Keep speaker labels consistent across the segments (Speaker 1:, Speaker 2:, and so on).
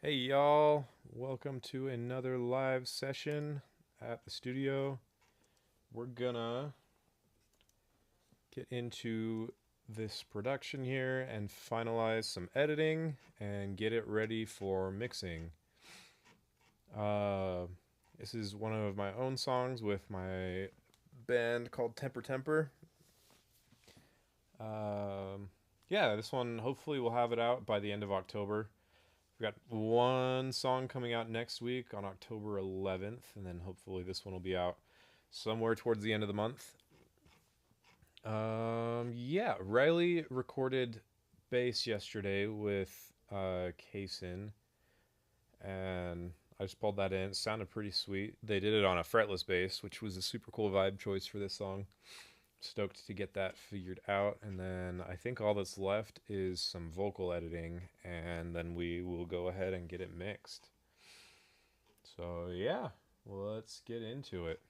Speaker 1: Hey y'all, welcome to another live session at the studio. We're gonna get into this production here and finalize some editing and get it ready for mixing. Uh, this is one of my own songs with my band called Temper Temper. Um, yeah, this one hopefully we'll have it out by the end of October. We got one song coming out next week on October 11th, and then hopefully this one will be out somewhere towards the end of the month. Yeah, Riley recorded bass yesterday with Kaysen, and I just pulled that in. It sounded pretty sweet. They did it on a fretless bass, which was a super cool vibe choice for this song. Stoked to get that figured out, and then I think all that's left is some vocal editing, and then we will go ahead and get it mixed. So yeah, let's get into it.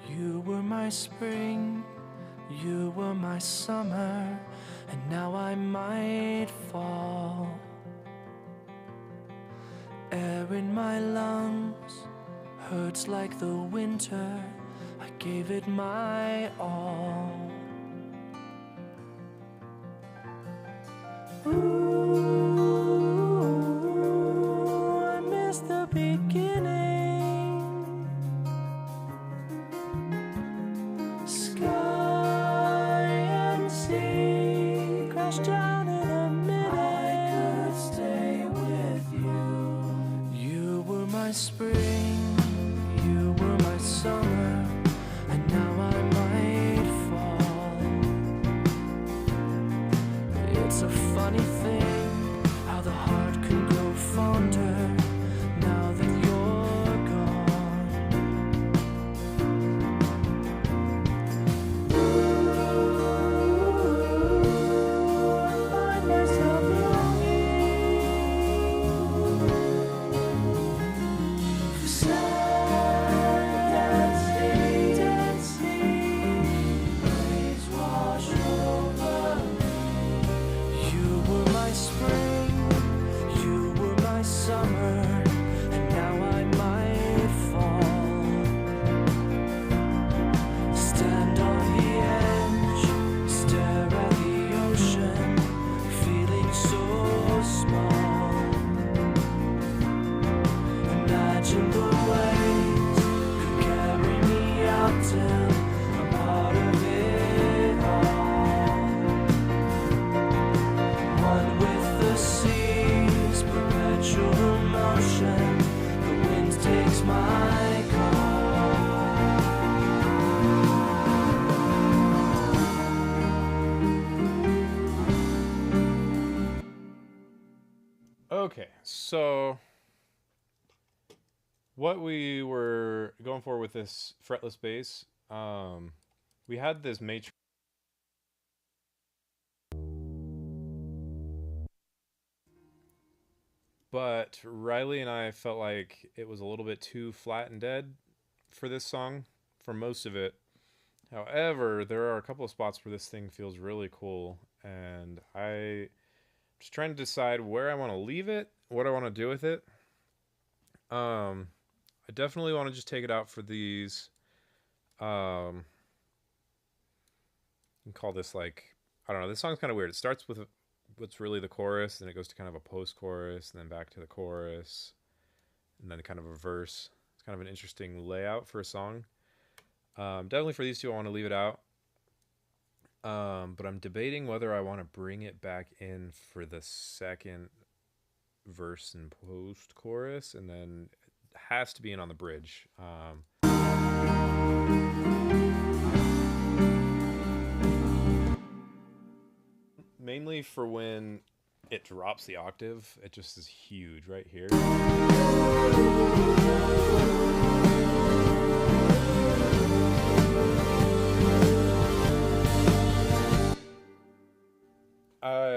Speaker 2: You were my spring, you were my summer, and now I might fall. Air in my lungs hurts like the winter, I gave it my all. Ooh, I miss the beginning. Sky and sea crash down in a minute. I could stay with you. You were my spring, you were my summer, and now I might fall. It's a funny thing how the heart can grow fonder now that you're gone. I find myself longing for sand and sea, waves wash over me. You were my spring, you were my summer, and now I might fall. Stand on the edge, stare at the ocean, feeling so small. Imagine the waves could carry me out till I'm part of it all. One with the seas, perpetual motion, the wind takes my call.
Speaker 1: Okay, so what we were going for with this fretless bass, we had this matrix, but Riley and I felt like it was a little bit too flat and dead for this song for most of it. However, there are a couple of spots where this thing feels really cool, and I just trying to decide where I want to leave it, what I want to do with it. I definitely want to just take it out for these. You can call this like, I don't know. This song's kind of weird. It starts with what's really the chorus, then it goes to kind of a post-chorus, and then back to the chorus, and then kind of a verse. It's kind of an interesting layout for a song. Definitely for these two, I want to leave it out. But I'm debating whether I want to bring it back in for the second verse and post chorus, and then it has to be in on the bridge. Mainly for when it drops the octave, it just is huge right here.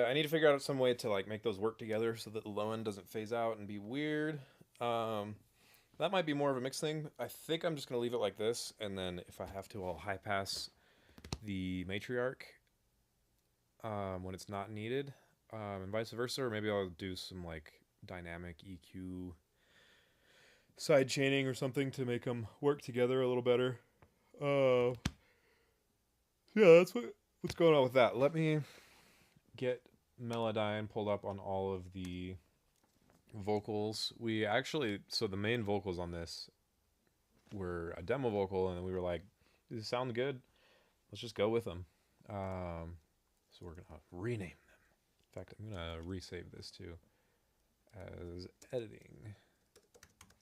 Speaker 1: I need to figure out some way to like make those work together so that the low end doesn't phase out and be weird. That might be more of a mix thing. I think I'm just gonna leave it like this, and then if I have to, I'll high pass the matriarch when it's not needed, and vice versa. Or maybe I'll do some like dynamic EQ side chaining or something to make them work together a little better. Uh, yeah, that's what's going on with that. Let me get Melodyne pulled up on all of the vocals. We actually, so the main vocals on this were a demo vocal, and we were like, "These sound good. Let's just go with them." So we're gonna rename them. In fact, I'm gonna resave this too as editing,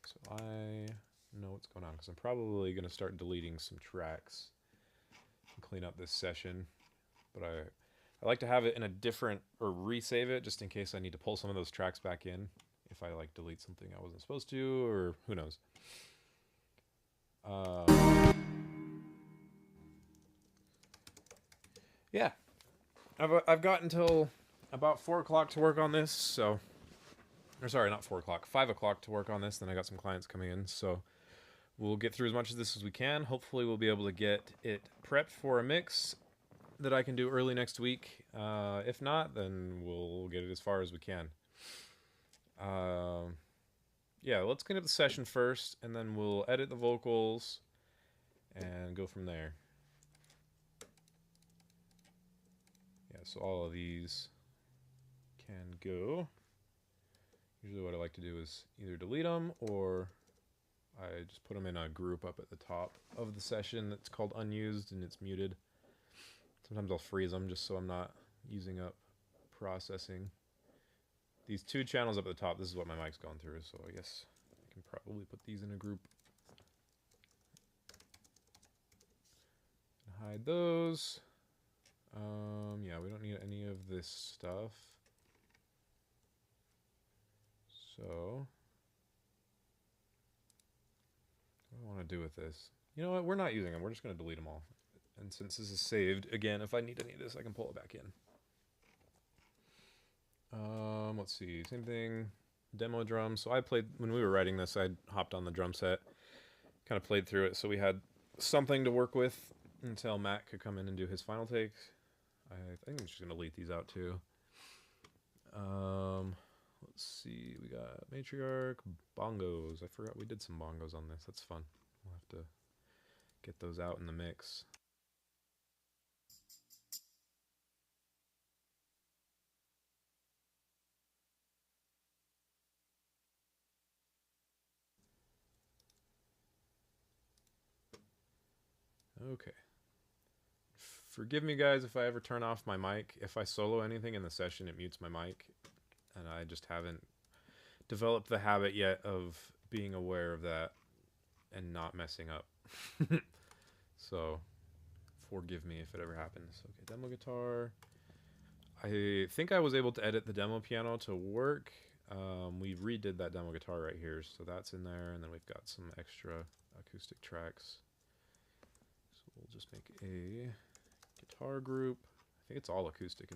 Speaker 1: so I know what's going on, because I'm probably gonna start deleting some tracks and clean up this session. But I like to have it in a different, or resave it just in case I need to pull some of those tracks back in if I like delete something I wasn't supposed to, or who knows. Yeah, I've got until about 4 o'clock to work on this. So, or sorry, not 4 o'clock, 5 o'clock to work on this. Then I got some clients coming in, so we'll get through as much of this as we can. Hopefully, we'll be able to get it prepped for a mix that I can do early next week. If not, then we'll get it as far as we can. Yeah, let's clean up the session first, and then we'll edit the vocals and go from there. Yeah, so all of these can go. Usually what I like to do is either delete them, or I just put them in a group up at the top of the session that's called unused and it's muted. Sometimes I'll freeze them just so I'm not using up processing. These two channels up at the top, this is what my mic's going through, so I guess I can probably put these in a group. Hide those. Yeah, we don't need any of this stuff. So, what do I want to do with this? You know what? We're not using them. We're just going to delete them all. And since this is saved, again, if I need any of this, I can pull it back in. Let's see. Same thing. Demo drums. So I played, when we were writing this, I hopped on the drum set, kind of played through it, so we had something to work with until Matt could come in and do his final take. I think I'm just going to delete these out too. Let's see. We got matriarch, bongos. I forgot we did some bongos on this. That's fun. We'll have to get those out in the mix. Okay. Forgive me, guys, if I ever turn off my mic. If I solo anything in the session, it mutes my mic. And I just haven't developed the habit yet of being aware of that and not messing up. So, forgive me if it ever happens. Okay, demo guitar. I think I was able to edit the demo piano to work. We redid that demo guitar right here, so that's in there. And then we've got some extra acoustic tracks. So we'll just make a guitar group. I think it's all acoustic.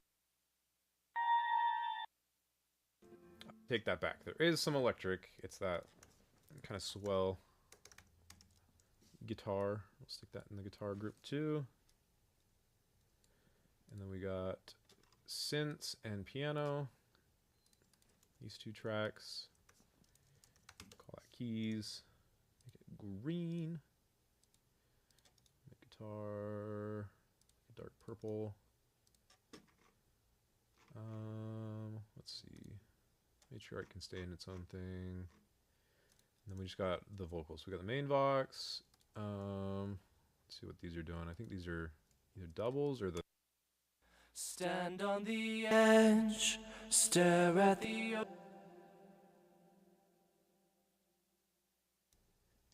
Speaker 1: Take that back. There is some electric. It's that kind of swell guitar. We'll stick that in the guitar group too. And then we got synths and piano. These two tracks. Call that keys. Make it green. Make guitar dark purple. Let's see. Matriarch can stay in its own thing. And then we just got the vocals. We got the main vox. Let's see what these are doing. I think these are either doubles or the.
Speaker 2: Stand on the edge, stare at the.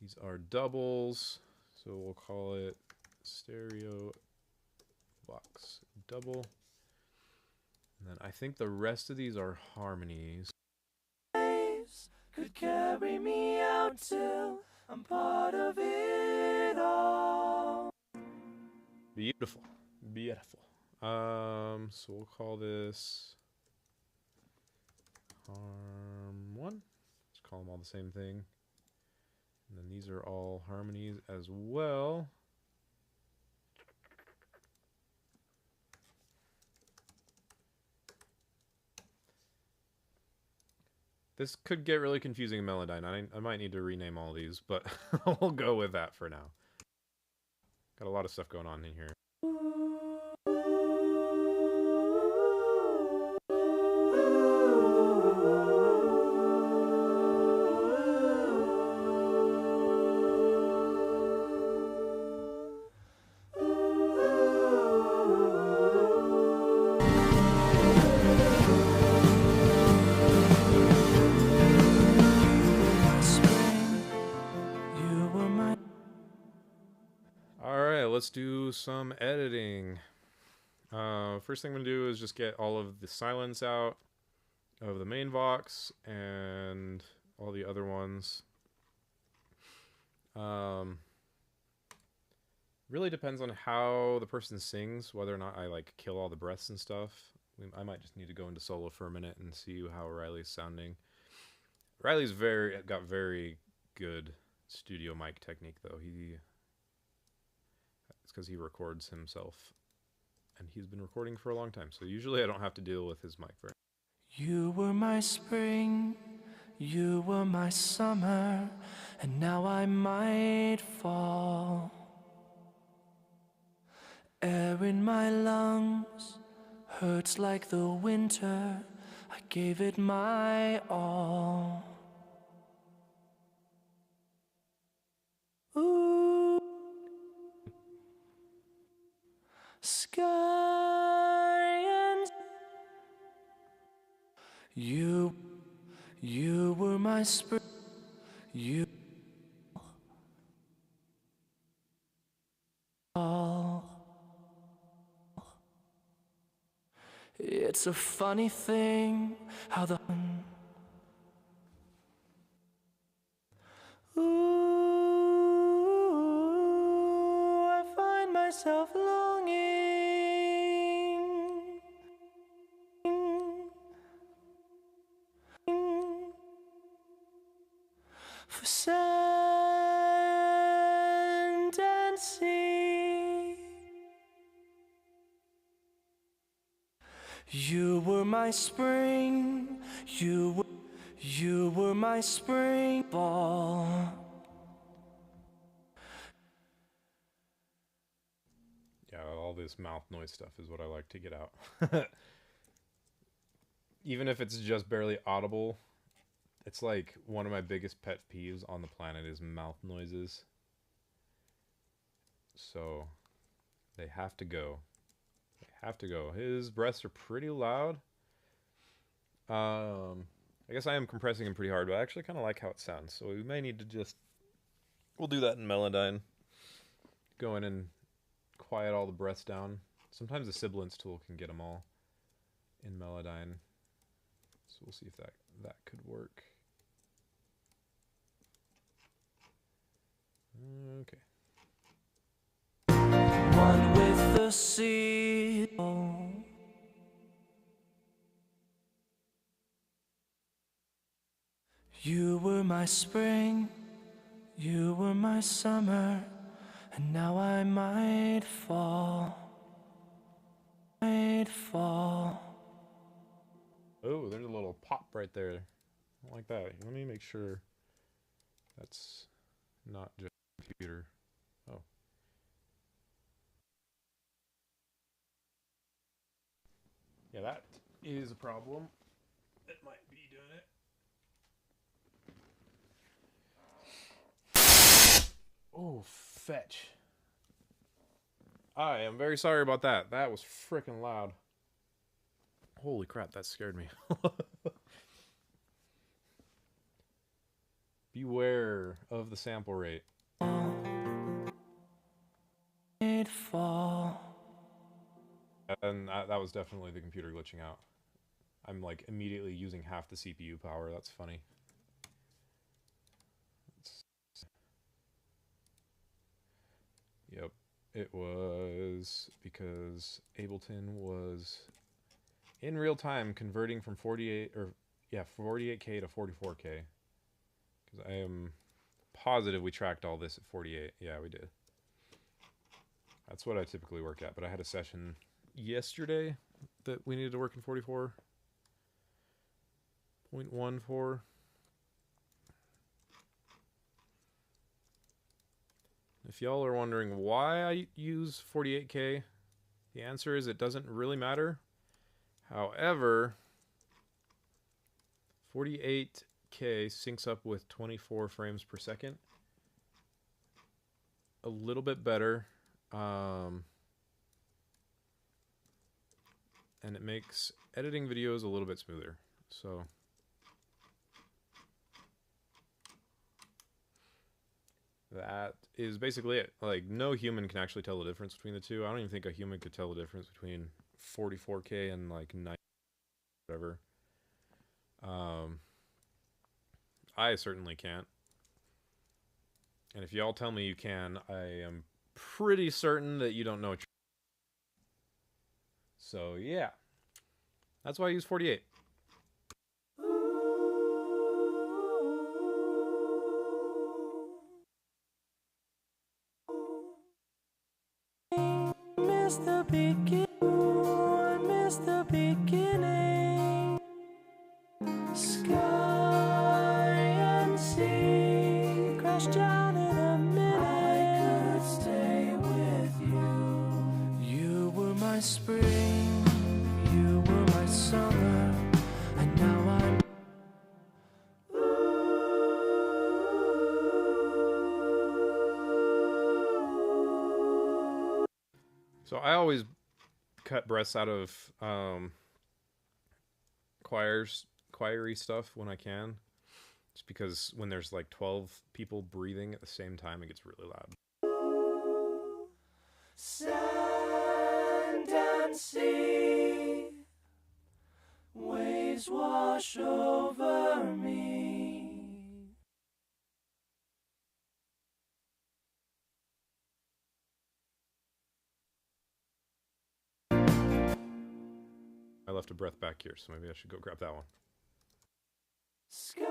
Speaker 1: These are doubles, so we'll call it stereo vox double. And then I think the rest of these are harmonies.
Speaker 2: Could carry me out till I'm part of it all.
Speaker 1: Beautiful, beautiful. So we'll call this harm one. Let's call them all the same thing. these are all harmonies as well. This could get really confusing in Melodyne. I might need to rename all these, but we'll go with that for now. Got a lot of stuff going on in here. Alright, let's do some editing. First thing I'm going to do is just get all of the silence out of the main Vox and all the other ones. Really depends on how the person sings, whether or not I like kill all the breaths and stuff. I might just need to go into solo for a minute and see how Riley's sounding. Riley's got very good studio mic technique though. It's because he records himself, and he's been recording for a long time. So usually I don't have to deal with his mic very.
Speaker 2: You were my spring, you were my summer, and now I might fall. Air in my lungs hurts like the winter. I gave it my all. Ooh. Sky and you were my spring. You all. It's a funny thing how the ooh, I find myself longing for sand and sea. You were my spring, you were my spring ball.
Speaker 1: Yeah, all this mouth noise stuff is what I like to get out. Even if it's just barely audible, it's like one of my biggest pet peeves on the planet is mouth noises. So they have to go. They have to go. His breaths are pretty loud. I guess I am compressing him pretty hard, but I actually kind of like how it sounds. So we may need to we'll do that in Melodyne. Go in and quiet all the breaths down. Sometimes the sibilance tool can get them all in Melodyne. So we'll see if that could work. Okay.
Speaker 2: One with the sea. You were my spring, you were my summer, and now I might fall.
Speaker 1: Oh, there's a little pop right there. I don't like that. Let me make sure that's not just computer. Oh. Yeah, that is a problem. It might be doing it. Oh, fetch. I am very sorry about that. That was freaking loud. Holy crap, that scared me. Beware of the sample rate.
Speaker 2: Fall.
Speaker 1: And that was definitely the computer glitching out. I'm like immediately using half the CPU power. That's funny. Yep, it was because Ableton was in real time converting from 48K to 44K. Because I am positive we tracked all this at 48. Yeah, we did. That's what I typically work at, but I had a session yesterday that we needed to work in 44.14. If y'all are wondering why I use 48K, the answer is it doesn't really matter. However, 48K syncs up with 24 frames per second a little bit better. And it makes editing videos a little bit smoother. So that is basically it. Like, no human can actually tell the difference between the two. I don't even think a human could tell the difference between 44K and like 90 whatever. I certainly can't. And if y'all tell me you can, I am pretty certain that you don't know what you're. So yeah, that's why I use 48.
Speaker 2: Miss the beginning. I miss the beginning. Sky and sea crash down in a minute. I could stay with you. You were my spring, you were my summer, and now I'm.
Speaker 1: So I always cut breaths out of choiry stuff when I can. Just because when there's like 12 people breathing at the same time, it gets really loud.
Speaker 2: Sand and sea, waves wash over me.
Speaker 1: I left a breath back here, so maybe I should go grab that one.
Speaker 2: Sky,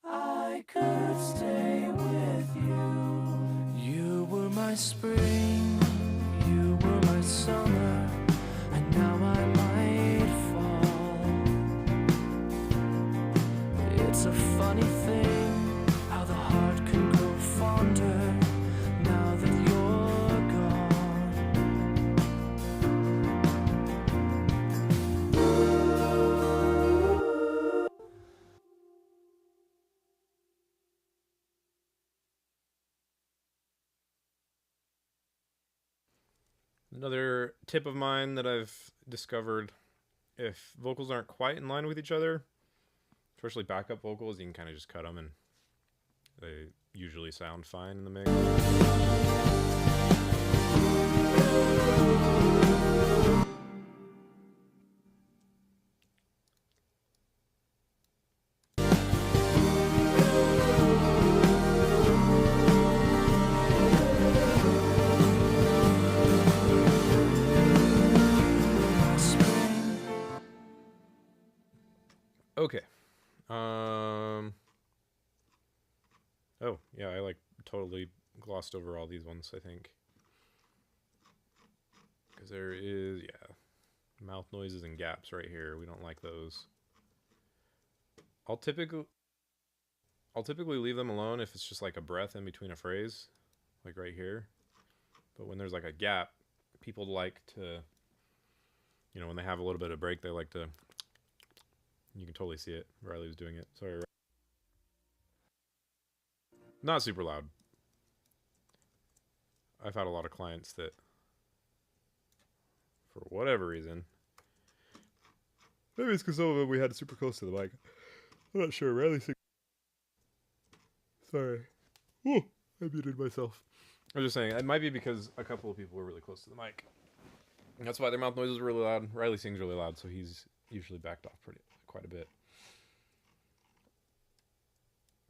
Speaker 2: I could stay with you. You were my spring, you were my summer, and now I might fall. It's a funny thing how the heart can grow fonder now that you're gone.
Speaker 1: Another tip of mine that I've discovered, if vocals aren't quite in line with each other, especially backup vocals, you can kind of just cut them and they usually sound fine in the mix. Okay. Oh, yeah, I like totally glossed over all these ones, I think. Because there is, yeah, mouth noises and gaps right here. We don't like those. I'll typically leave them alone if it's just like a breath in between a phrase, like right here. But when there's like a gap, people like to, you know, when they have a little bit of break, they like to. You can totally see it. Riley was doing it. Sorry. Not super loud. I've had a lot of clients that, for whatever reason, maybe it's because some of them we had super close to the mic. I'm not sure. Riley sings. Sorry. Ooh, I muted myself. I was just saying, it might be because a couple of people were really close to the mic. And that's why their mouth noises are really loud. Riley sings really loud, so he's usually backed off quite a bit.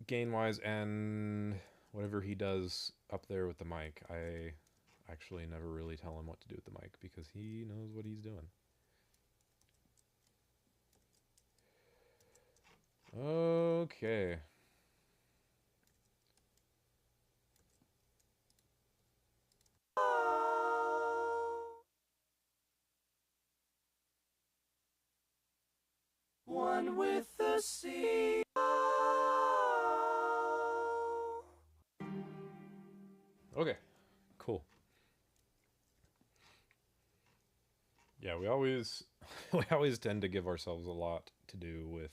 Speaker 1: Gain wise and whatever he does up there with the mic, I actually never really tell him what to do with the mic because he knows what he's doing. Okay.
Speaker 2: One with the sea.
Speaker 1: Okay. Cool. Yeah, we always we always tend to give ourselves a lot to do with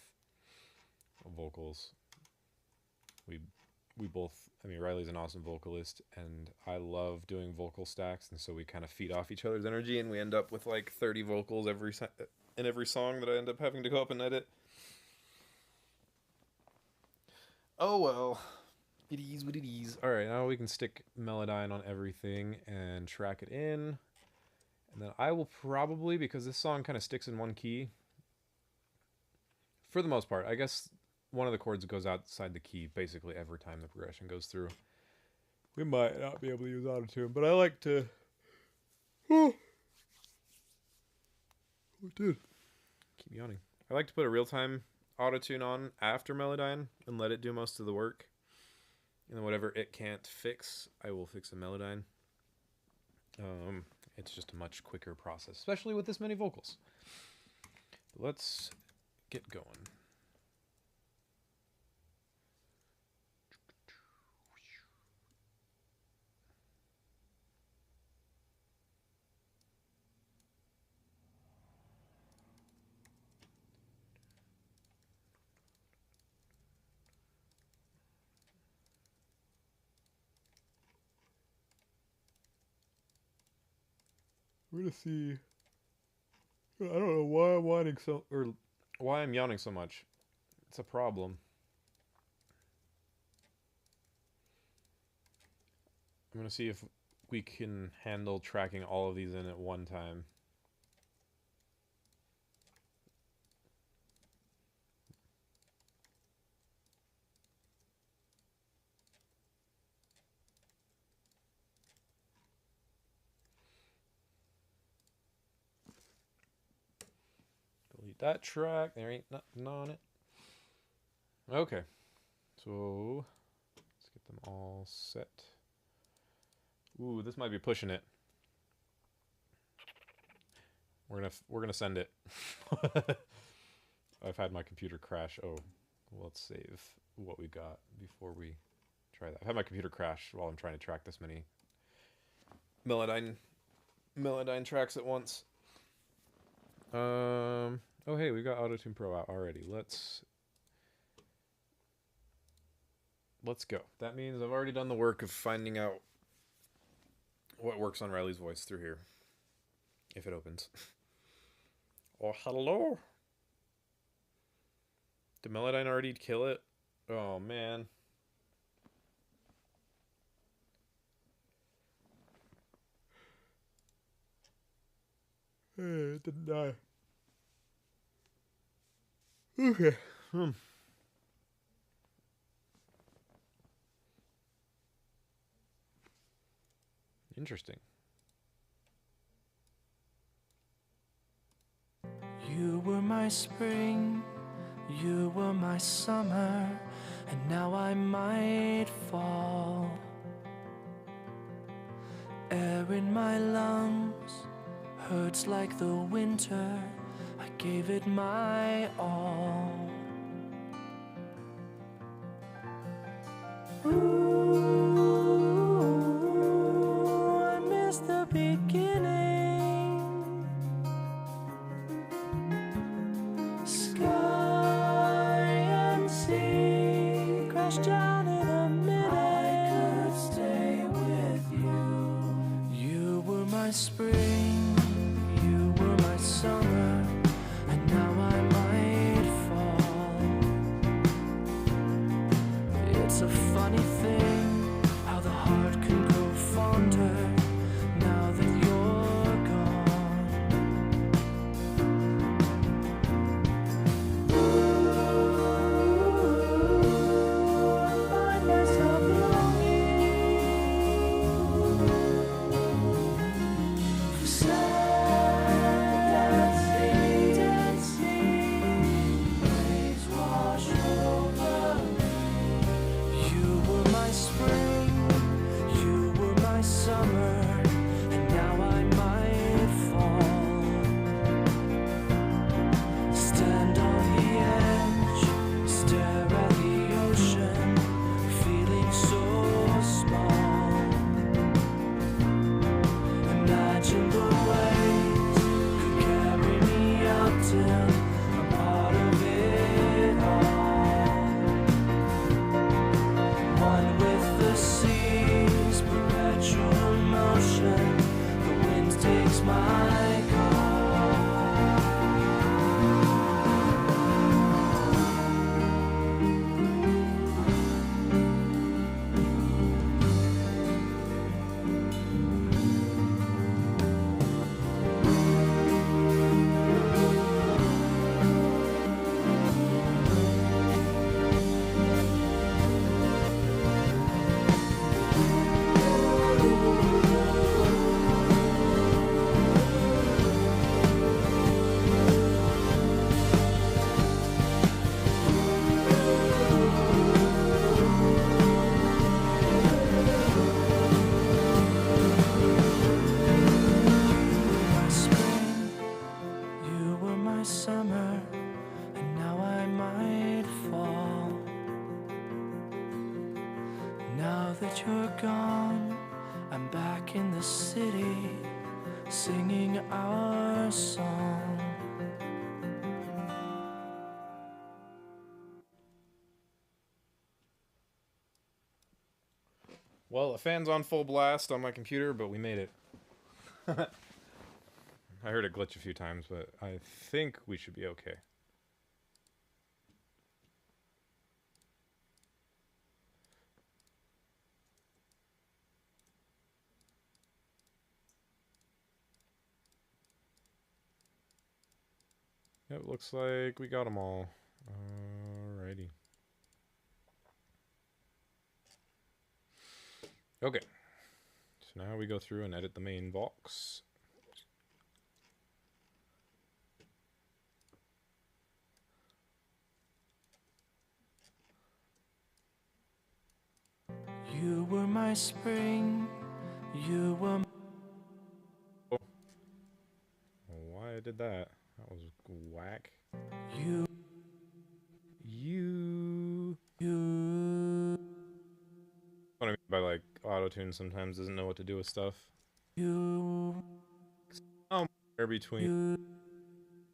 Speaker 1: vocals. We we both, I mean, Riley's an awesome vocalist and I love doing vocal stacks, and so we kind of feed off each other's energy and we end up with like 30 vocals in every song that I end up having to go up and edit. Oh well. It is what it is. All right, now we can stick Melodyne on everything and track it in. And then I will probably, because this song kind of sticks in one key, for the most part, I guess one of the chords goes outside the key basically every time the progression goes through. We might not be able to use autotune, but I like to... Oh, dude. Keep yawning. I like to put a real-time autotune on after Melodyne and let it do most of the work. And then whatever it can't fix, I will fix a Melodyne. It's just a much quicker process, especially with this many vocals. But let's get going. We're gonna see. I don't know why I'm whining so, or why I'm yawning so much. It's a problem. I'm gonna see if we can handle tracking all of these in at one time. Delete that track. There ain't nothing on it. Okay. So let's get them all set. Ooh, this might be pushing it. We're gonna send it. I've had my computer crash. Oh, well, let's save what we got before we try that. I've had my computer crash while I'm trying to track this many Melodyne tracks at once. Oh hey, we've got Autotune Pro out already. Let's go. That means I've already done the work of finding out what works on Riley's voice through here. If it opens. Oh, hello. Did Melodyne already kill it? Oh, man. It didn't die. Okay. Interesting.
Speaker 2: You were my spring, you were my summer, and now I might fall. Air in my lungs hurts like the winter, I gave it my all. Ooh, I miss the beginning. Sky and sea crash down in a minute. I could stay with you. You were my spring, you were my summer, and now I might fall. It's a funny thing how the heart can grow fonder now that you're gone. Ooh, you're gone, I'm back in the city, singing our song.
Speaker 1: Well, the fan's on full blast on my computer, but we made it. I heard it glitch a few times, but I think we should be okay. Yep, looks like we got them all. Alrighty. Okay. So now we go through and edit the main Vox.
Speaker 2: You were my spring, you were
Speaker 1: Oh. Why I did that? That was whack.
Speaker 2: you.
Speaker 1: What I mean by like auto-tune sometimes doesn't know what to do with stuff. Somewhere between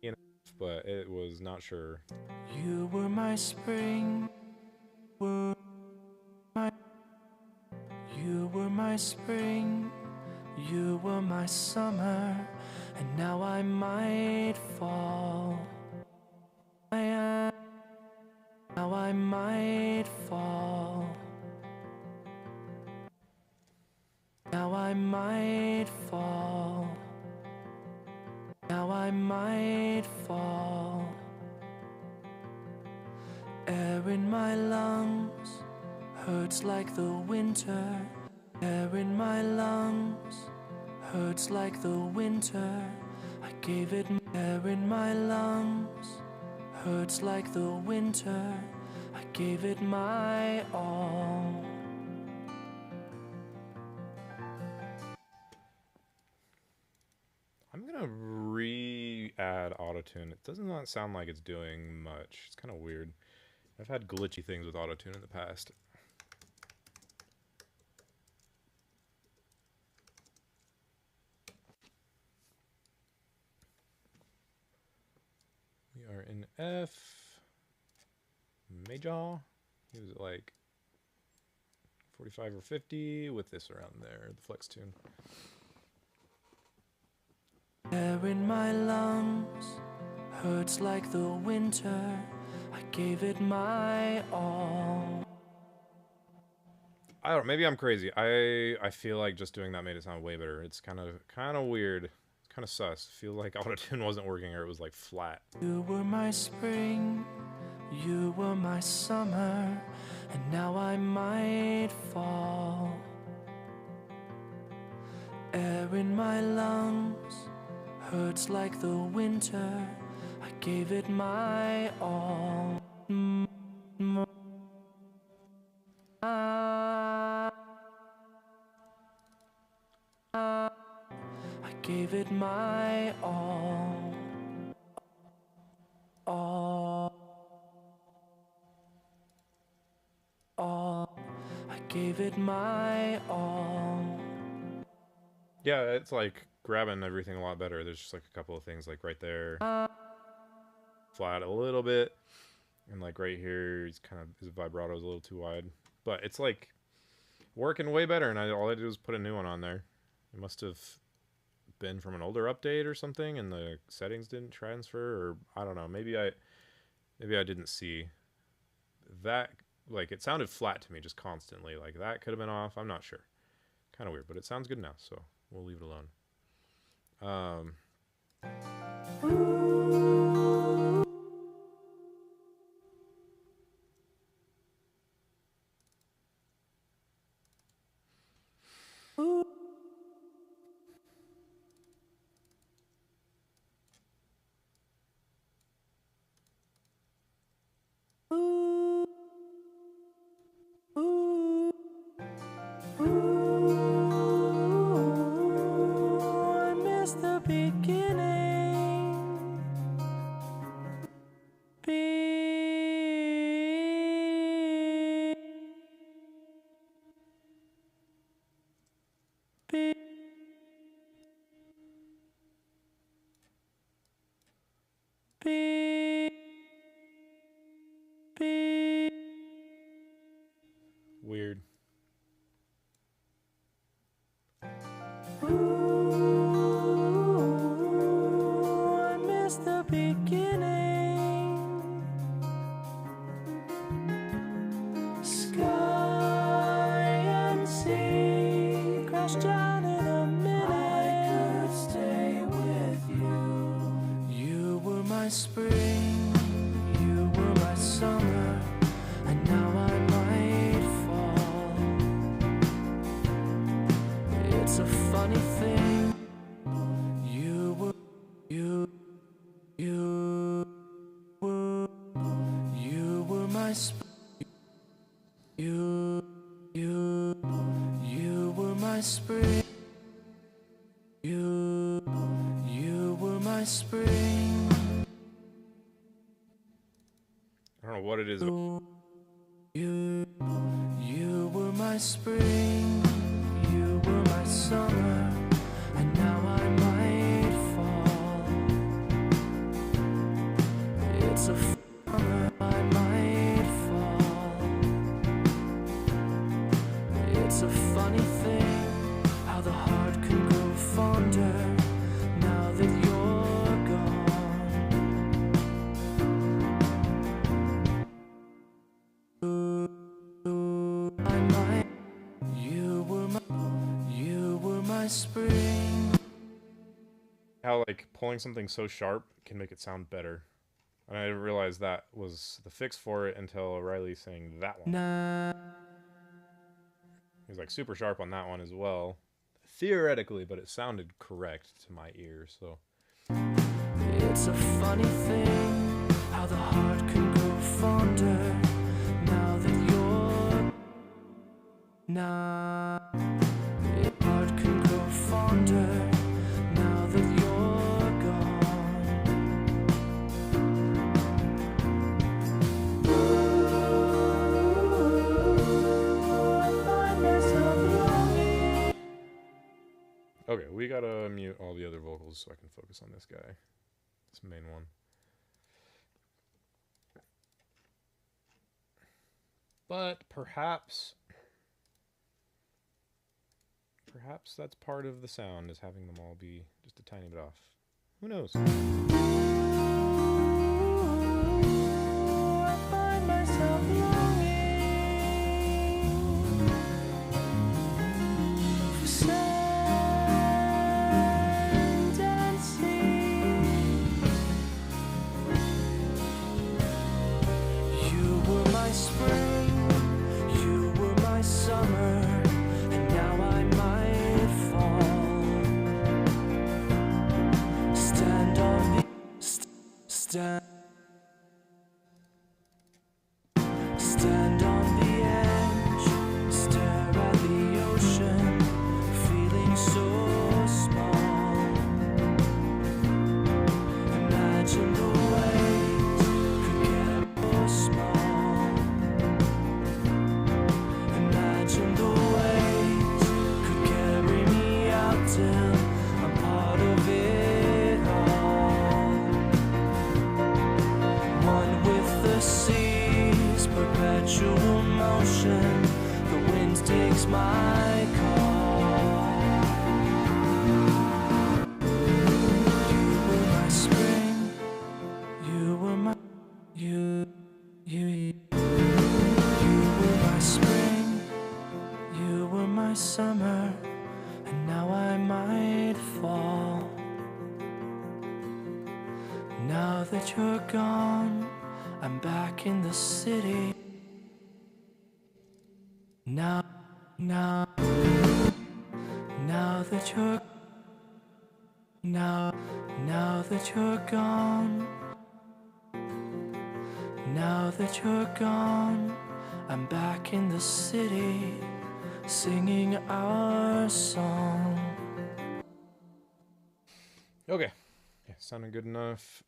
Speaker 1: E and F, but it was not sure.
Speaker 2: You were my spring, you were my spring, you were my summer, and now I might fall. Now I might fall. Now I might fall. Now I might fall. Air in my lungs hurts like the winter. Air in my lungs hurts like the winter. I gave it air in my lungs hurts like the winter. I gave it my all.
Speaker 1: I'm gonna re-add autotune. It does not sound like it's doing much. It's kind of weird. I've had glitchy things with autotune in the past. We are in F major. He was at like 45 or 50 with this around there, the flex tune.
Speaker 2: Air in my lungs hurts like the winter. I gave it my all.
Speaker 1: I don't. Maybe I'm crazy. I feel like just doing that made it sound way better. It's kind of weird. It's kind of sus. I feel like autotune wasn't working or it was like flat.
Speaker 2: You were my spring, you were my summer, and now I might fall. Air in my lungs hurts like the winter. I gave it my all. I gave it my all. All. I gave it my all.
Speaker 1: Yeah, it's like grabbing everything a lot better. There's just like a couple of things like right there, flat a little bit, and like right here, it's kind of his vibrato is a little too wide. But it's like working way better, and all I did was put a new one on there. It must have been from an older update or something, and the settings didn't transfer, or I don't know. Maybe I didn't see that. Like it sounded flat to me just constantly. Like that could have been off. I'm not sure. Kind of weird, but it sounds good now, so we'll leave it alone.
Speaker 2: I miss the beginning.
Speaker 1: Weird.
Speaker 2: Ooh, I miss the beginning. Sky and sea crash down in a minute. I could stay with you. You were my spring, you were my summer, and now I might fall. It's a funny thing. You were my you were my spring. You were my spring.
Speaker 1: I don't know what it is.
Speaker 2: You were my spring. You were my summer, and now I might fall. It's a summer, I might fall. It's a funny thing how the heart can grow fonder now that you're gone. I might. You were my spring.
Speaker 1: How like pulling something so sharp can make it sound better. And I didn't realize that was the fix for it until O'Reilly sang that one. He was like super sharp on that one as well. Theoretically, but it sounded correct to my ear, so.
Speaker 2: It's a funny thing how the heart can grow fonder now that you're now. The heart can grow fonder now that you're gone. Ooh, I find myself longing.
Speaker 1: Okay, we gotta mute all the other vocals so I can focus on this guy. This main one. But perhaps that's part of the sound, is having them all be just a tiny bit off. Who knows?
Speaker 2: I find myself longing for sand and sea. You were my spring, you were my summer, and now I might fall. Stand on the stand on the edge, stare at the ocean, feeling so small. Imagine the waves could get so small. Imagine the waves could carry me out till I'm part of it all. One with the seas, perpetual motion. The wind takes my call. You were my spring. You were my you were my spring. You were my summer, and now I might fall. Now that you're gone, I'm back in the city. Now that you're now that you're gone. Now that you're gone, I'm back in the city, singing our song.
Speaker 1: Okay. Yeah, sounding good enough.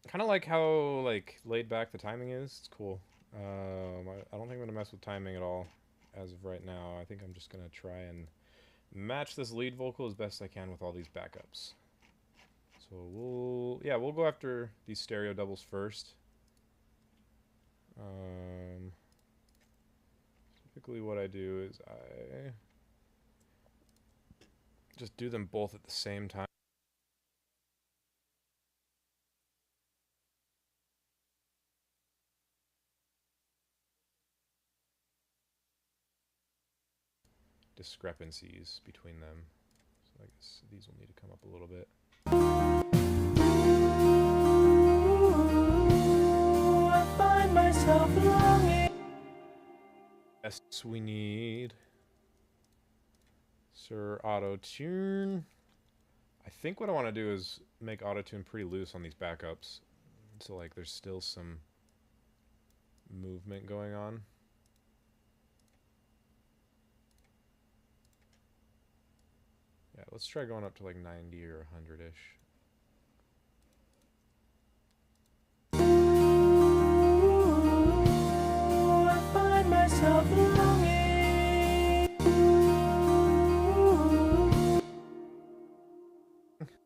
Speaker 1: Kind of like how like laid back the timing is. It's cool. I don't think I'm gonna mess with timing at all as of right now. I think I'm just gonna try and match this lead vocal as best I can with all these backups. So we'll go after these stereo doubles first. Typically what I do is I just do them both at the same time. Discrepancies between them. So I guess these will need to come up a little bit.
Speaker 2: I find myself longing.
Speaker 1: Yes, we need Sir Auto-Tune. I think what I want to do is make Auto-Tune pretty loose on these backups. So like there's still some movement going on. Yeah, let's try going up to like 90 or 100-ish.
Speaker 2: I find myself longing.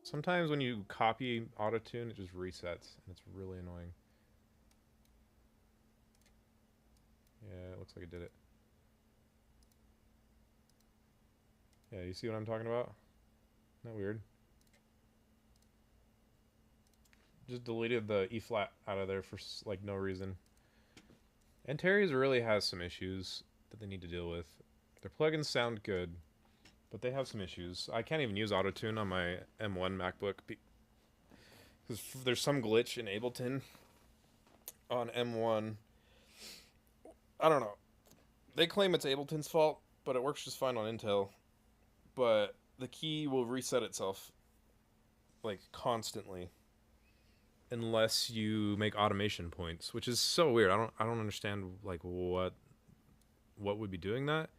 Speaker 1: Sometimes when you copy Auto-Tune, it just resets, and it's really annoying. Yeah, it looks like it did it. Yeah, you see what I'm talking about? Isn't that weird? Just deleted the E flat out of there for like no reason. Antares really has some issues that they need to deal with. Their plugins sound good, but they have some issues. I can't even use Auto-Tune on my M1 MacBook because there's some glitch in Ableton on M1. I don't know. They claim it's Ableton's fault, but it works just fine on Intel. But the key will reset itself like constantly unless you make automation points, which is so weird. I don't understand like what would be doing that.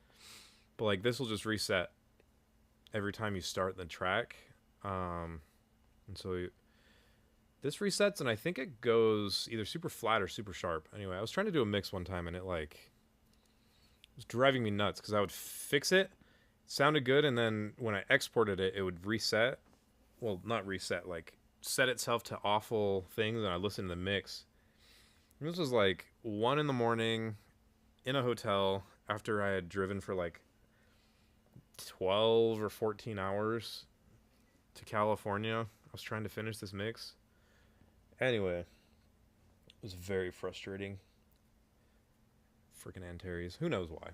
Speaker 1: But like this will just reset every time you start the track. And so this resets, and I think it goes either super flat or super sharp. Anyway, I was trying to do a mix one time, and it like was driving me nuts because I would fix it, sounded good, and then when I exported it, it would reset. Well, not reset, like set itself to awful things, and I listened to the mix. And this was like 1 in the morning in a hotel after I had driven for like 12 or 14 hours to California. I was trying to finish this mix. Anyway, it was very frustrating. Freaking Antares. Who knows why?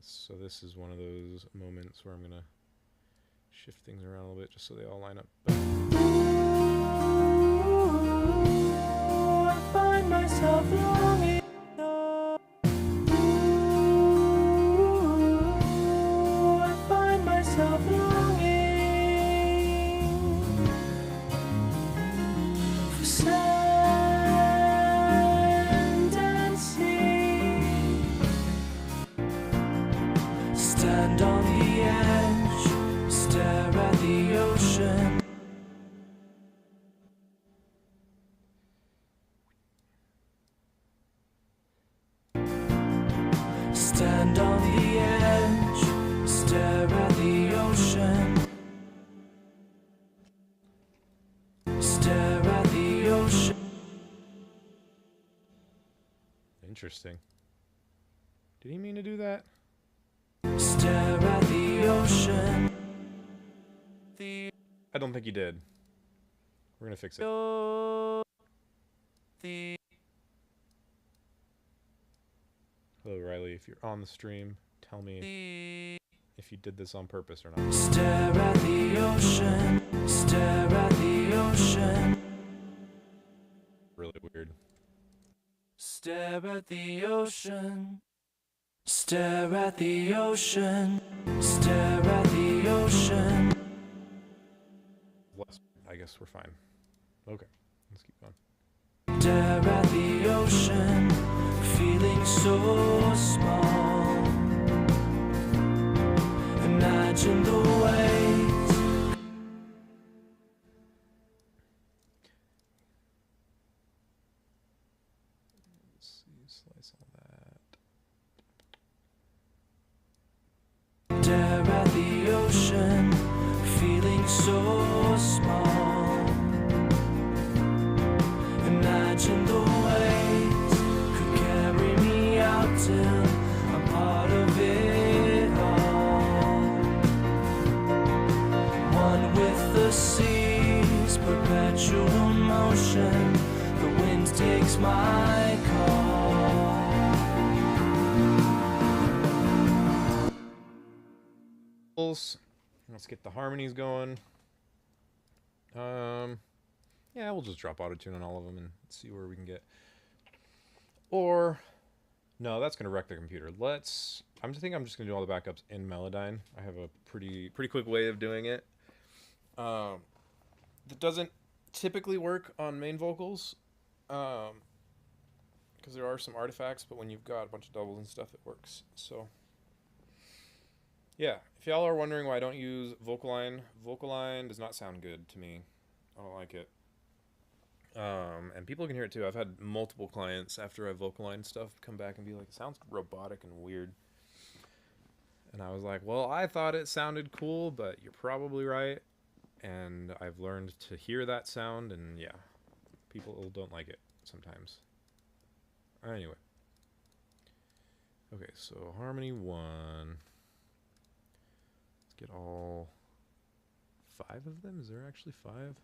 Speaker 1: So this is one of those moments where I'm gonna shift things around a little bit just so they all line up.
Speaker 2: I find myself longing. I find myself longing for sand and sea. Stand on the edge, stare at the ocean. Stand on the edge, stare at the ocean. Stare at the ocean.
Speaker 1: Interesting. Did he mean to do that?
Speaker 2: Stare at the ocean.
Speaker 1: I don't think he did. We're gonna fix it.
Speaker 2: The
Speaker 1: Hello, Riley. If you're on the stream, tell me if you did this on purpose or not.
Speaker 2: stare at the ocean. Stare at the ocean.
Speaker 1: Really weird.
Speaker 2: Stare at the ocean. Stare at the ocean. Stare at the ocean.
Speaker 1: Less, I guess we're fine. Okay, let's keep going.
Speaker 2: Stare at the ocean, feeling so small. Imagine the waves.
Speaker 1: Let's see. Slice all that.
Speaker 2: Stare at the ocean, feeling so small. Imagine the waves could carry me out till I'm part of it all. One with the seas, perpetual motion. The wind takes my call.
Speaker 1: Let's get the harmonies going. Yeah, we'll just drop auto-tune on all of them and see where we can get. Or, no, that's gonna wreck the computer. I'm just gonna do all the backups in Melodyne. I have a pretty quick way of doing it. That doesn't typically work on main vocals, because there are some artifacts. But when you've got a bunch of doubles and stuff, it works. So. Yeah, if y'all are wondering why I don't use Vocaline, Vocaline does not sound good to me. I don't like it. And people can hear it too. I've had multiple clients after I Vocaline stuff come back and be like, it sounds robotic and weird. And I was like, well, I thought it sounded cool, but you're probably right. And I've learned to hear that sound, and yeah, people don't like it sometimes. Anyway. Okay, so Harmony 1. Get all 5 of them? Is there actually 5?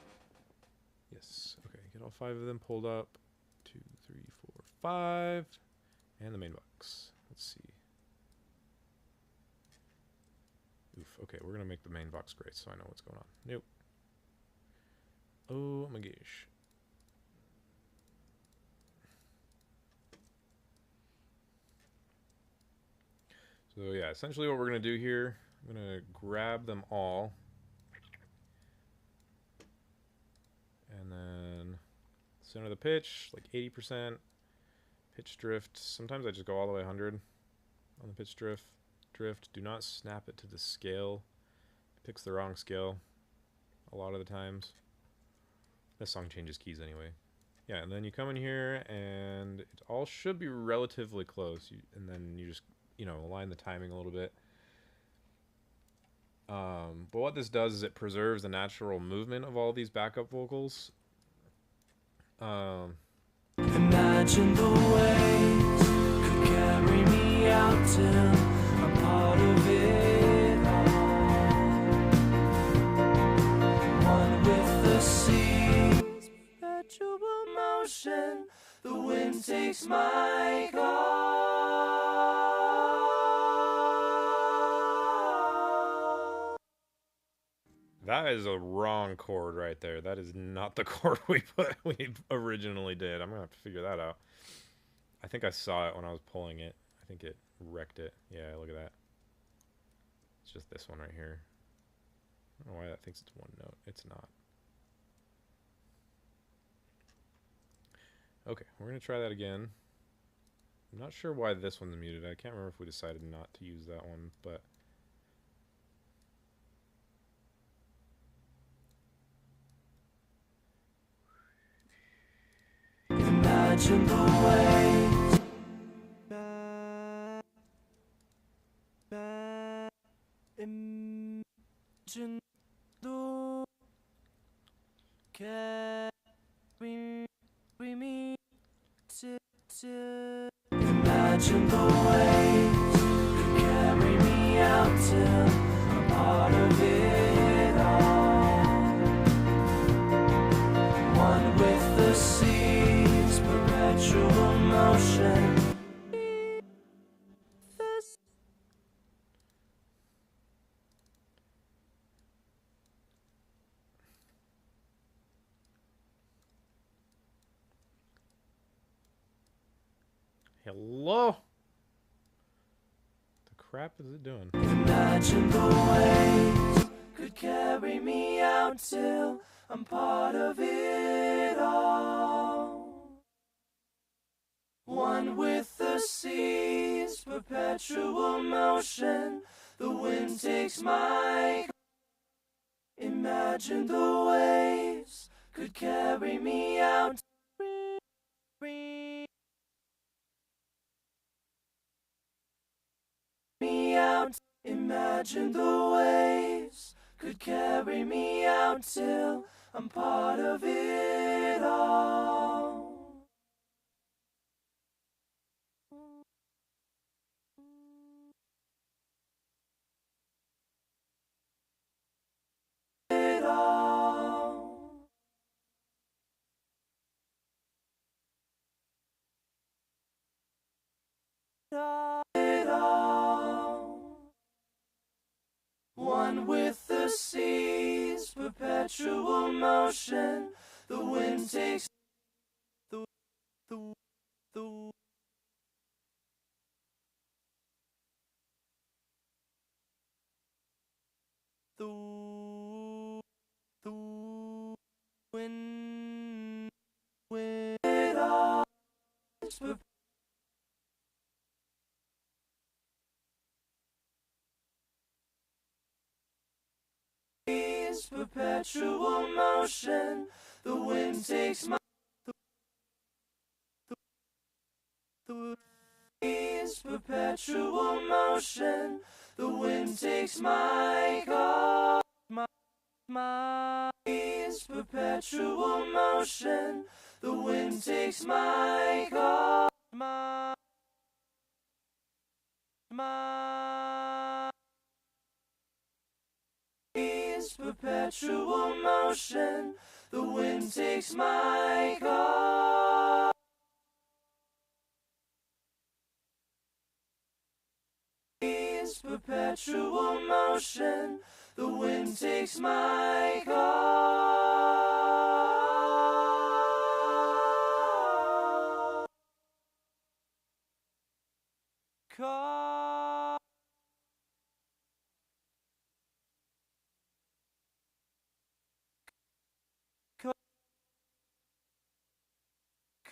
Speaker 1: Yes. Okay, get all 5 of them pulled up. 2, 3, 4, 5. And the main box. Let's see. Oof. Okay, we're going to make the main box great so I know what's going on. Nope. Oh my gosh. So yeah, essentially what we're going to do here, I'm going to grab them all. And then center the pitch, like 80%. Pitch drift. Sometimes I just go all the way 100 on the pitch drift. Do not snap it to the scale. It picks the wrong scale a lot of the times. This song changes keys anyway. Yeah, and then you come in here and it all should be relatively close. And then you just, align the timing a little bit. But what this does is it preserves the natural movement of all these backup vocals.
Speaker 2: Imagine the waves could carry me out till I'm part of it all. One with the seas, perpetual motion. The wind takes my call.
Speaker 1: That is a wrong chord right there. That is not the chord we originally did. I'm gonna have to figure that out. I think I saw it when I was pulling it. I think it wrecked it. Yeah, look at that. It's just this one right here. I don't know why that thinks it's one note. It's not. Okay, we're gonna try that again. I'm not sure why this one's muted. I can't remember if we decided not to use that one, but
Speaker 2: Imagine the waves. Imagine the carry me to imagine the waves could carry me out till I'm part of it all. One with the seas, perpetual motion.
Speaker 1: hello. The crap is it doing?
Speaker 2: Imagine the waves could carry me out till I'm part of it all. One with the seas, perpetual motion. The wind takes my. Imagine the waves could carry me out. Imagine the waves could carry me out till I'm part of it all. It all. It all. One with the seas, perpetual motion. The wind takes the the the the the wind it all. Perpetual motion. The wind takes my the perpetual motion. The wind takes my car. My perpetual motion. The wind takes my car. My perpetual motion. The wind takes my car. Perpetual motion. The wind takes my car. Car.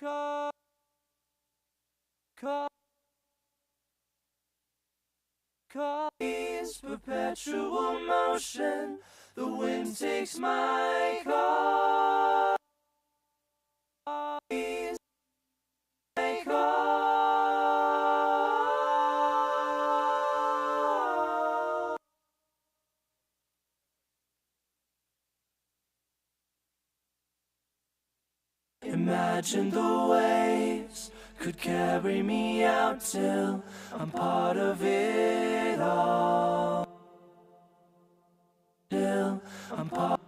Speaker 2: Car. Car. Car is perpetual motion. The wind takes my car. Is my car. Imagine the waves could carry me out till I'm part of it all. Till I'm part.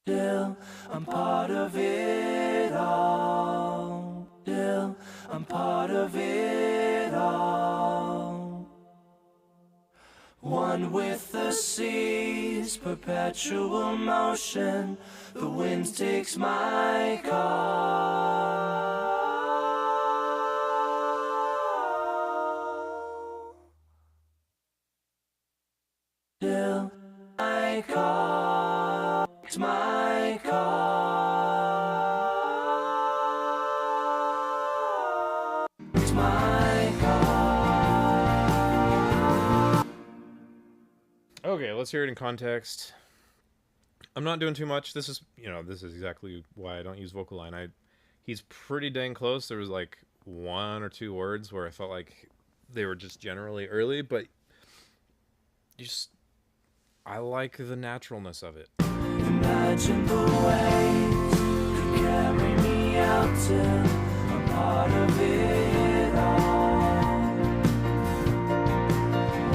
Speaker 2: Till I'm part of it all. Till I'm part of it all. One with the seas, perpetual motion. The wind takes my car. Till my car, it's my car. It's my car.
Speaker 1: Okay, let's hear it in context. I'm not doing too much. This is, this is exactly why I don't use vocal line. He's pretty dang close. There was like one or two words where I felt like they were just generally early, but I like the naturalness of it.
Speaker 2: Imagine the waves could carry me out till I'm part of it all.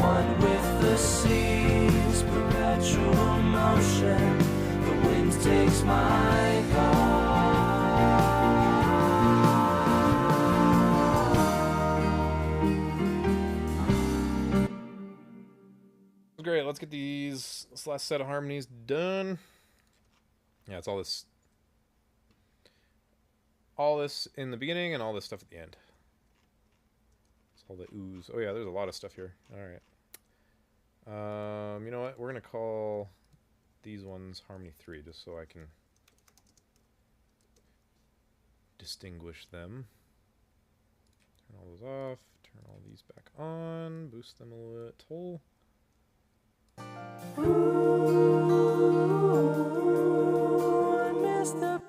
Speaker 2: One with the seas, perpetual motion. The wind takes my car.
Speaker 1: Great, let's get this last set of harmonies done. Yeah, it's all this in the beginning and all this stuff at the end. It's all the ooze. Oh yeah, there's a lot of stuff here. All right. You know what? We're gonna call these ones harmony 3, just so I can distinguish them. Turn all those off. Turn all these back on. Boost them a little.
Speaker 2: Ooh, I miss the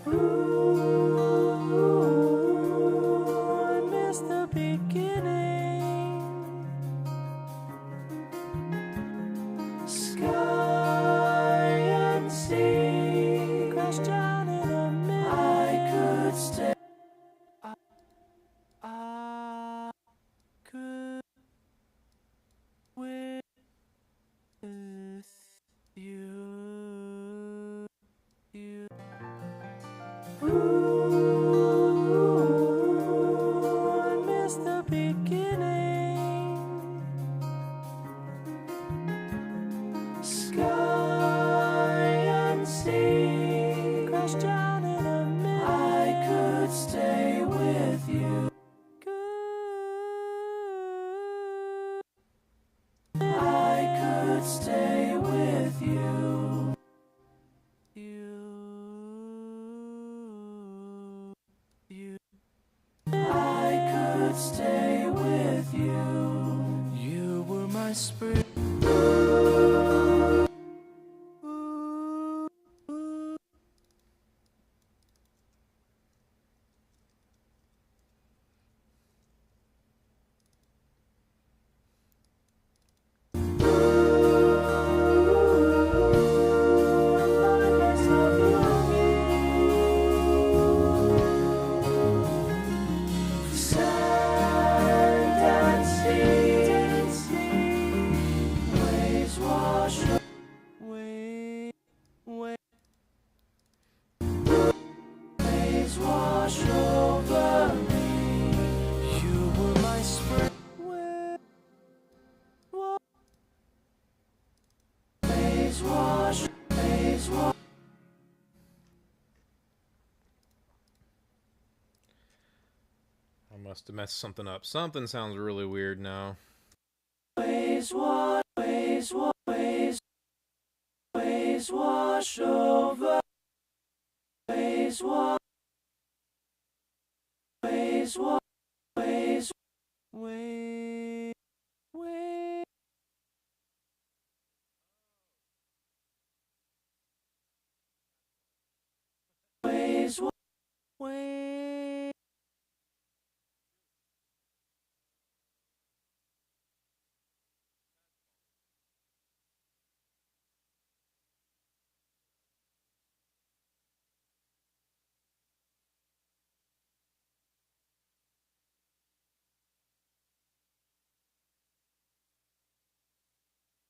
Speaker 2: I miss the beginning. Sky and sea crash down in a minute. I could stay. I could with you. I miss the beginning. Sky and sea crash down in a minute. I could stay with you. I could stay with you. I could stay with you. You were my spring. Wash over me. You were my spring. Waves wash.
Speaker 1: I must have messed something up. Something sounds really weird now.
Speaker 2: Waves wash over. Waves wash. Waves wash.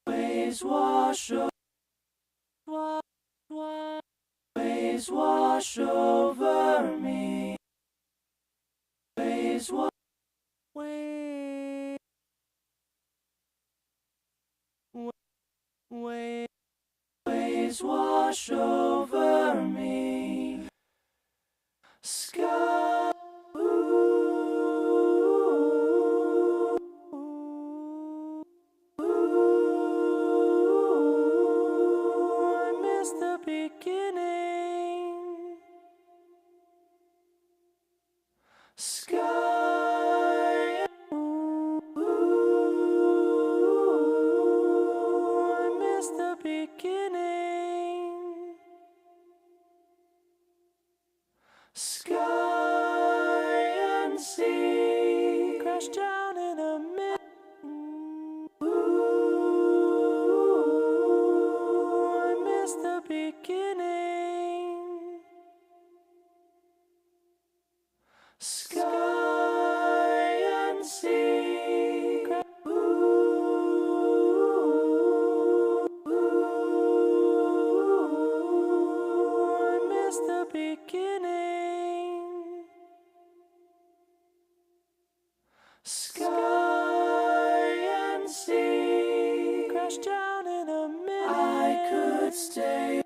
Speaker 2: Waves wash over. Waves wash over me. Waves wash. Waves wash over me. Sky. I miss the beginning. Sky. I miss the beginning. Sky and sea crash down in a minute. I miss the beginning. Sky and sea crash. I miss the beginning. Sky and sea crash down in a minute. I could stay.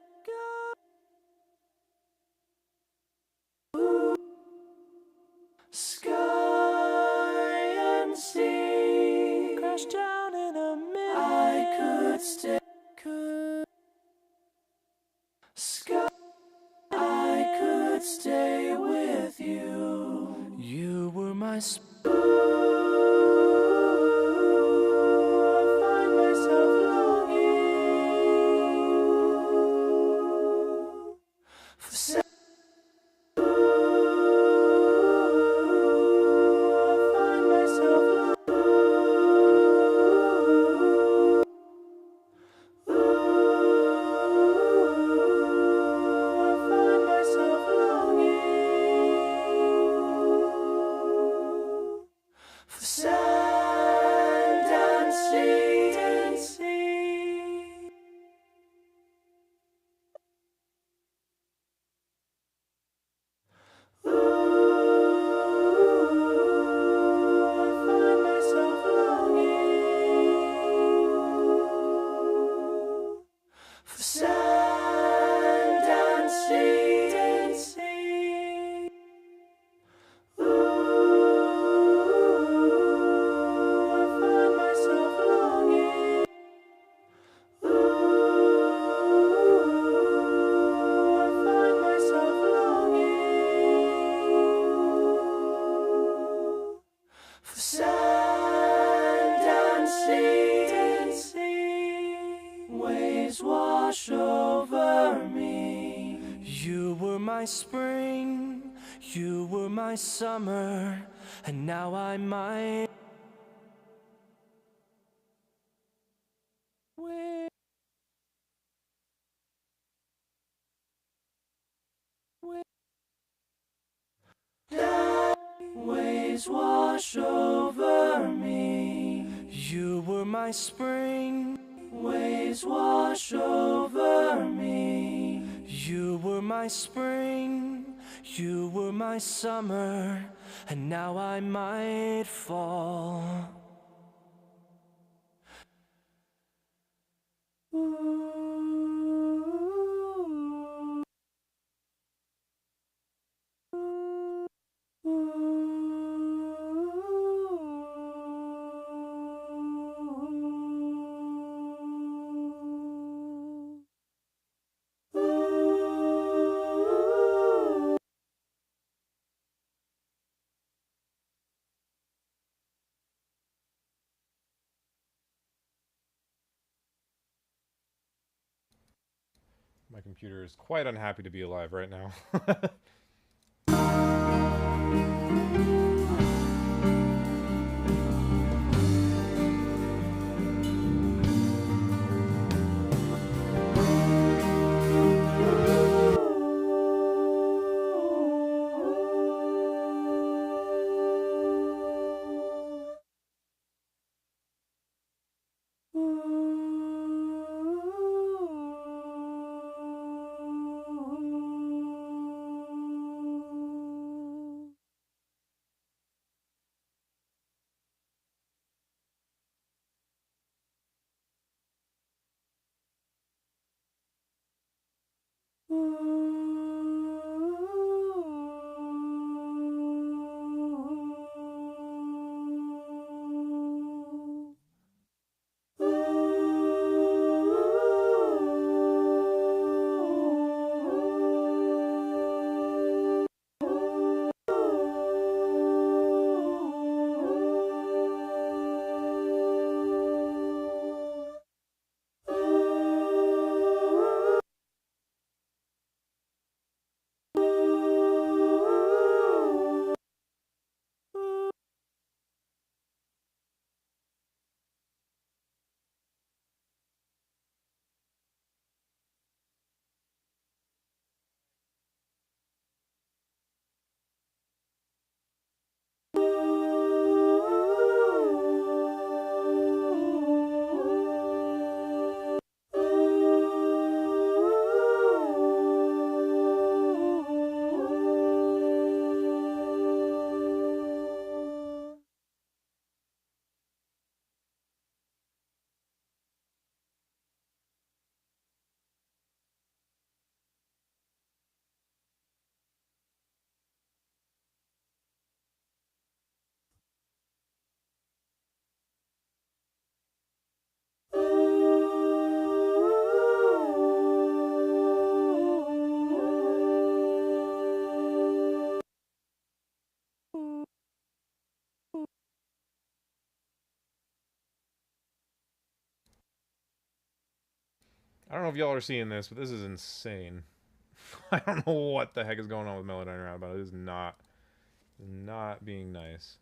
Speaker 2: Sky and sea crash down in a minute. I could stay. Sky. I could stay with you. You were my I find myself longing for for sand and sea. Ooh, I find myself longing for sand and sea. Ooh, I find myself longing. Ooh, I find myself longing for sand and sea. Waves wash over me. You were my spring, you were my summer, and now I might. Waves wash over me. You were my spring. Waves wash over me. You were my spring. You were my summer, and now I might fall.
Speaker 1: My computer is quite unhappy to be alive right now. I don't know if y'all are seeing this, but this is insane. I don't know what the heck is going on with Melodyne around about it. It is not being nice.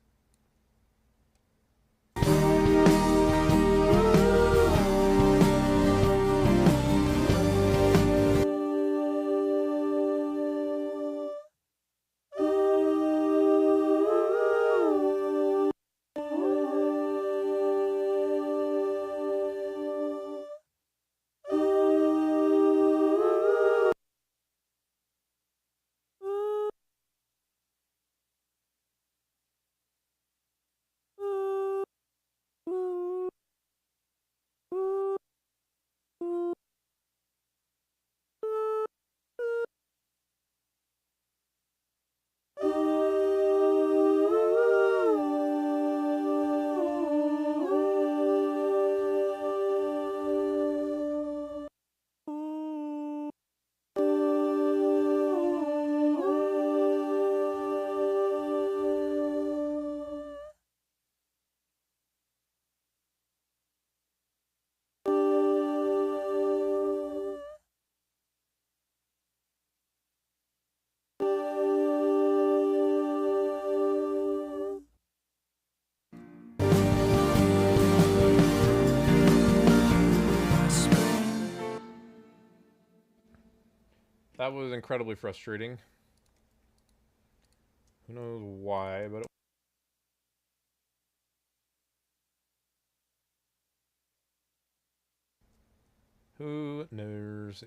Speaker 1: that was incredibly frustrating. Who knows why, but who knows?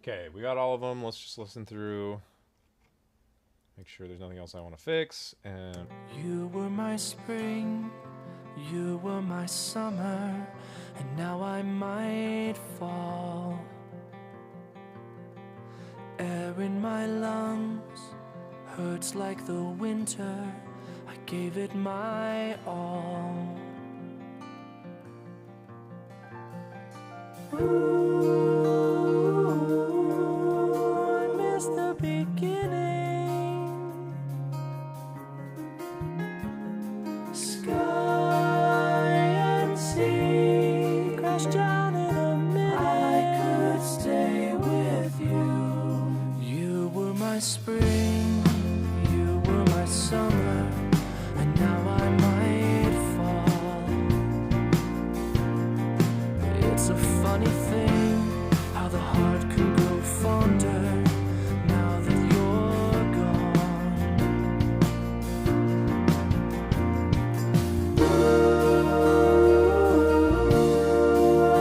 Speaker 1: Okay, we got all of them. Let's just listen through. Make sure there's nothing else I want to fix. And
Speaker 2: you were my spring, you were my summer, and now I might fall. Air in my lungs hurts like the winter. I gave it my all. I miss the beginning. Sky and sea crash down in a minute. I could stay with you. You were my spring, you were my summer, and now I might fall. It's a funny thing how the heart can grow fonder now that you're gone.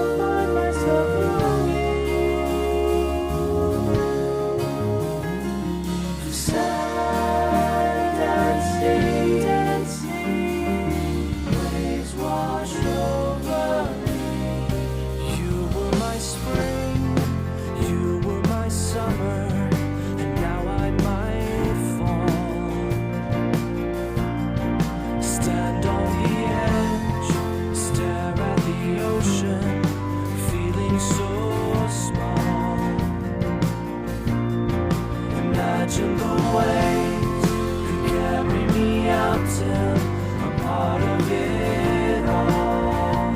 Speaker 2: I find myself longing for sand and sea, waves wash over me. You were my spring, you were my summer, and now I might fall. Stand on the edge, stare at the ocean, feeling so small. Imagine the waves could carry me out till I'm part of it all.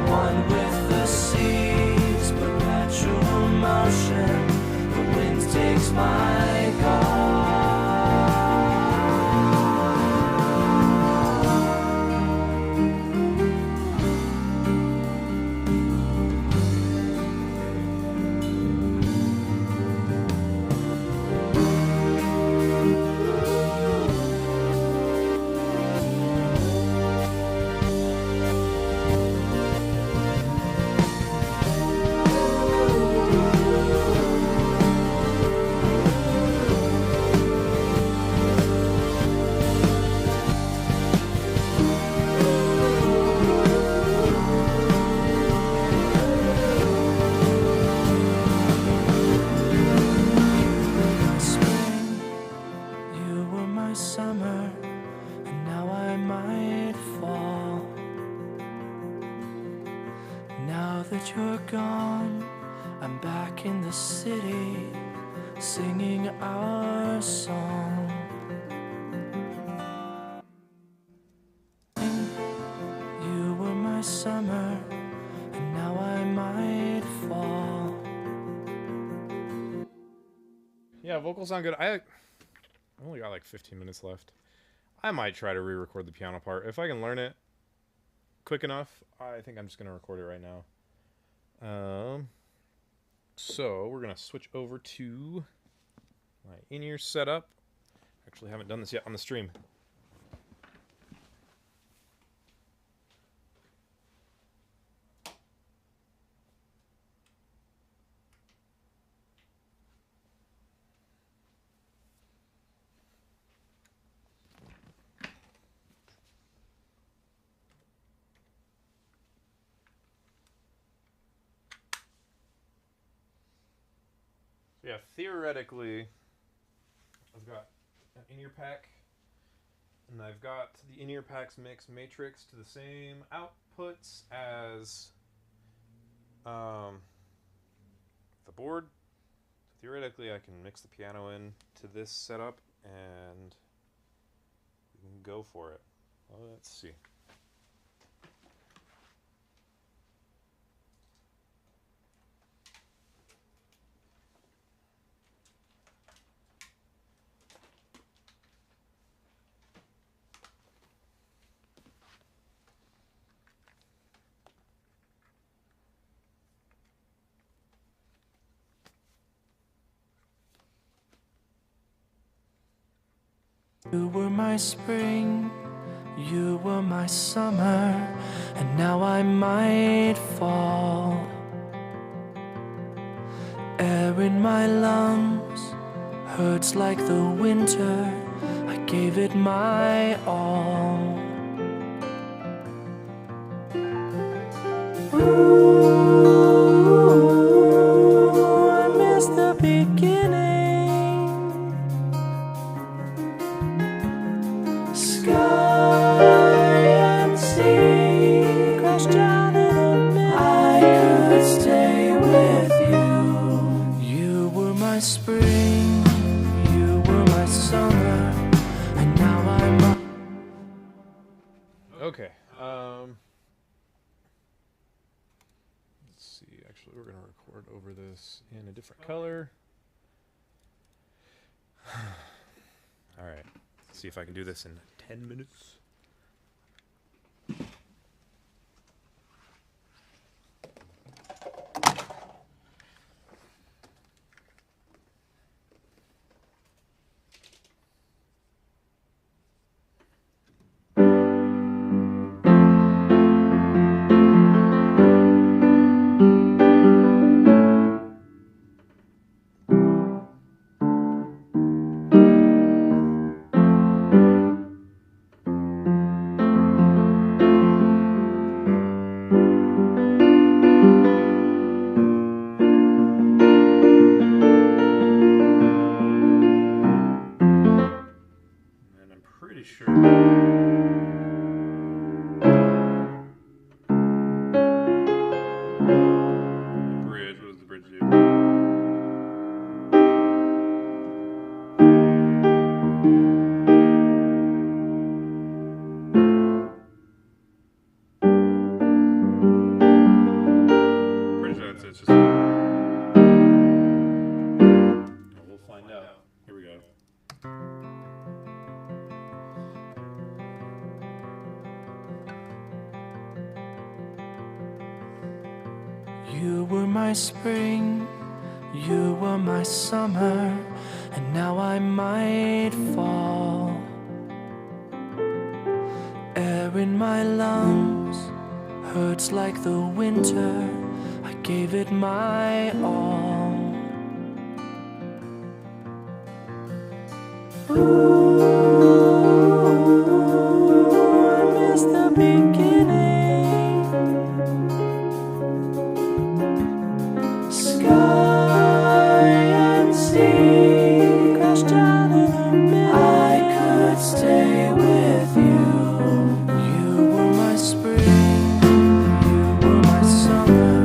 Speaker 2: One with the seas, perpetual motion. The wind takes my call. back in the city, singing our song. You were my summer, and now I might fall.
Speaker 1: Yeah, vocals sound good. I only got like 15 minutes left. I might try to re-record the piano part. If I can learn it quick enough, I think I'm just going to record it right now. So we're going to switch over to my in-ear setup. Actually haven't done this yet on the stream. Yeah, theoretically, I've got an in-ear pack, and I've got the in-ear pack's mix matrix to the same outputs as the board. So theoretically, I can mix the piano in to this setup, and we can go for it. Well, let's see.
Speaker 2: You were my spring, you were my summer, and now I might fall. Air in my lungs hurts like the winter, I gave it my all. Ooh, I miss the beginning. Sky and sea crash down in a minute. I could stay with you. You were my spring, you were my summer, and now I'm.
Speaker 1: Okay. Let's see. Actually, we're gonna record over this in a different color. All right. Let's see if I can do this in 10 minutes. Pretty sure. The bridge, what does the bridge do? Pretty sure that's it. It's just. We'll find out. Here we go.
Speaker 2: You were my spring, you were my summer, and now I might fall. Air in my lungs hurts like the winter, I gave it my all. Ooh, I miss the beginning. Sky and sea crash down in a minute. I could stay with you. You were my spring, you were my summer,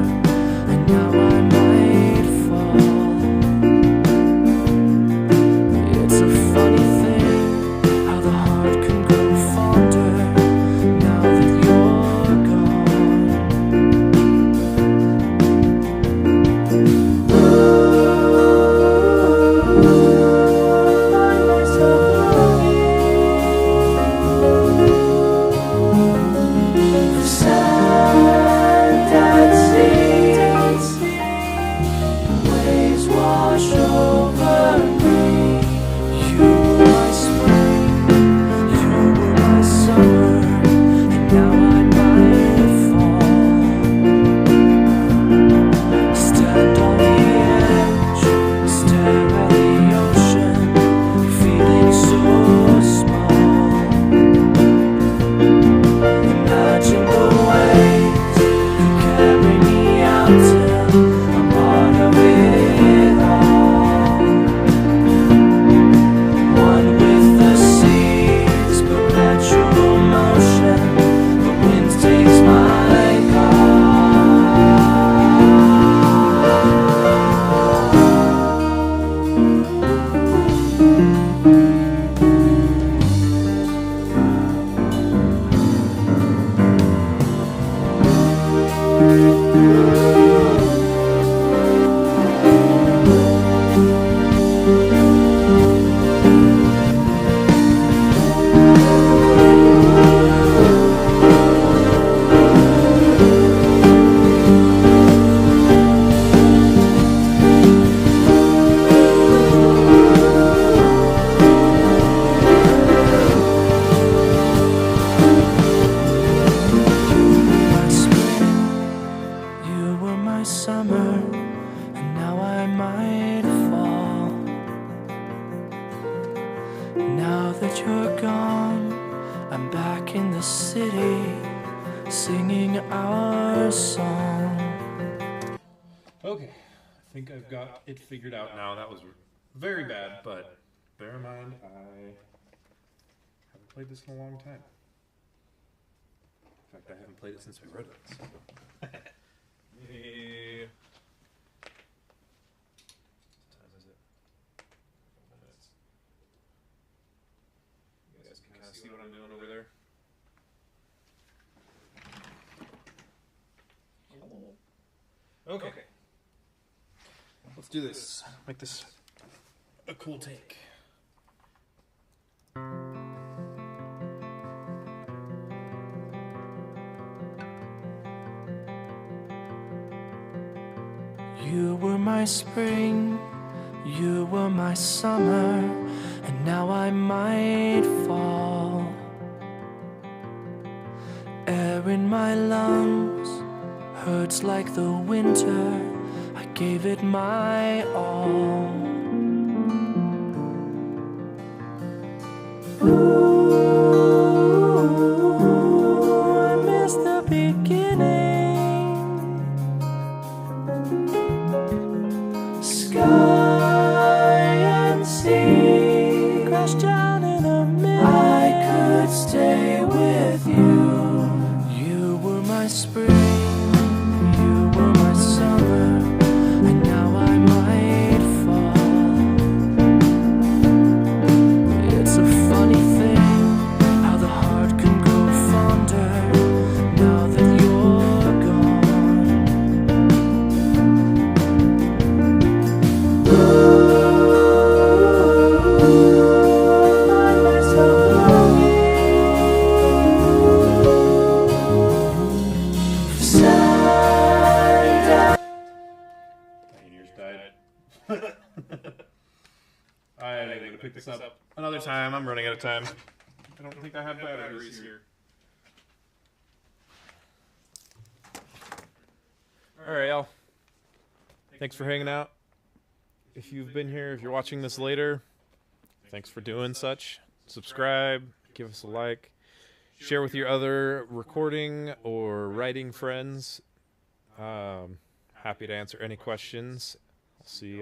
Speaker 2: and now I might fall. you're gone, I'm back in the city, singing our song.
Speaker 1: Okay, I think I've got it figured out now. That was very bad, but bear in mind, I haven't played this in a long time. In fact, I haven't played it since we wrote it. So. What time is it? Minutes. You guys can kind of see what I'm doing over there. Okay. Let's do this. Make this a cool take.
Speaker 2: You were my spring, you were my summer, and now I might fall. Air in my lungs hurts like the winter, I gave it my all. Ooh, I miss the beginning. Sky and sea crash down in a minute. I could stay with you. You were my spring, you were my summer, and now I might fall. It's a funny thing how the heart can grow fonder now that you're gone. Find myself longing for sand.
Speaker 1: My ears died. I'm going to pick this up another time. I'm running out of time. I don't think I have batteries here. Alright, y'all. Thanks for hanging out. If you've been here, if you're watching this later, thanks for doing such. Subscribe, give us a like, share with your other recording or writing friends. Happy to answer any questions. I'll see you